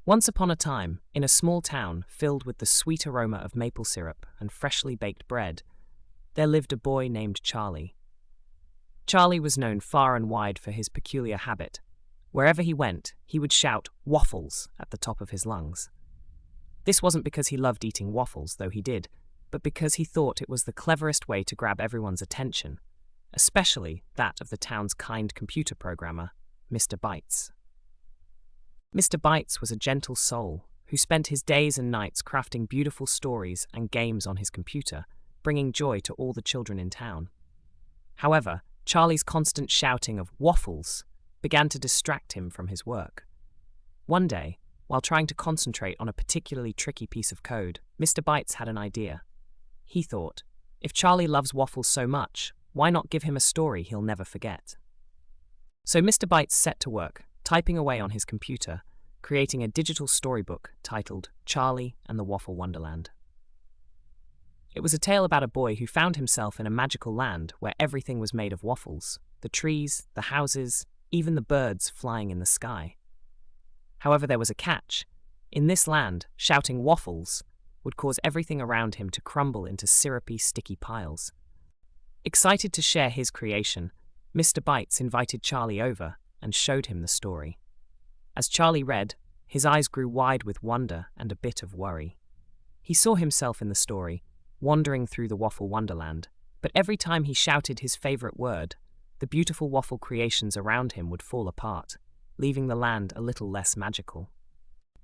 Once upon a time, in a small town filled with the sweet aroma of maple syrup and freshly baked bread, there lived a boy named Charlie. Charlie was known far and wide for his peculiar habit. Wherever he went, he would shout "Waffles" at the top of his lungs. This wasn't because he loved eating waffles, though he did, but because he thought it was the cleverest way to grab everyone's attention, especially that of the town's kind computer programmer, Mr. Bytes. Mr. Bytes was a gentle soul who spent his days and nights crafting beautiful stories and games on his computer, bringing joy to all the children in town. However, Charlie's constant shouting of "Waffles" began to distract him from his work. One day, while trying to concentrate on a particularly tricky piece of code, Mr. Bytes had an idea. He thought, if Charlie loves waffles so much, why not give him a story he'll never forget? So Mr. Bytes set to work, typing away on his computer, creating a digital storybook titled Charlie and the Waffle Wonderland. It was a tale about a boy who found himself in a magical land where everything was made of waffles, the trees, the houses, even the birds flying in the sky. However, there was a catch. In this land, shouting "Waffles" would cause everything around him to crumble into syrupy, sticky piles. Excited to share his creation, Mr. Bytes invited Charlie over and showed him the story. As Charlie read, his eyes grew wide with wonder and a bit of worry. He saw himself in the story, wandering through the waffle wonderland, but every time he shouted his favorite word, the beautiful waffle creations around him would fall apart, leaving the land a little less magical.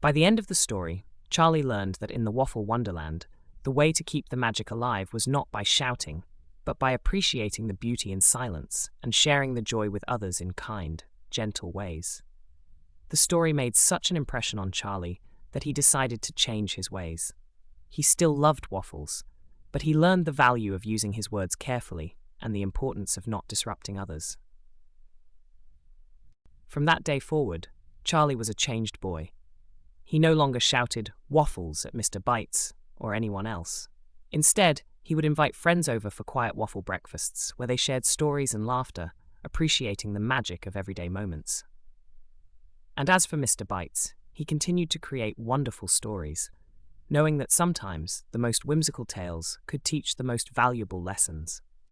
By the end of the story, Charlie learned that in the waffle wonderland, the way to keep the magic alive was not by shouting, but by appreciating the beauty in silence and sharing the joy with others in kind, gentle ways. The story made such an impression on Charlie that he decided to change his ways. He still loved waffles, but he learned the value of using his words carefully and the importance of not disrupting others. From that day forward, Charlie was a changed boy. He no longer shouted "Waffles" at Mr. Bytes or anyone else. Instead, he would invite friends over for quiet waffle breakfasts where they shared stories and laughter, appreciating the magic of everyday moments. And as for Mr. Bytes, he continued to create wonderful stories, knowing that sometimes the most whimsical tales could teach the most valuable lessons.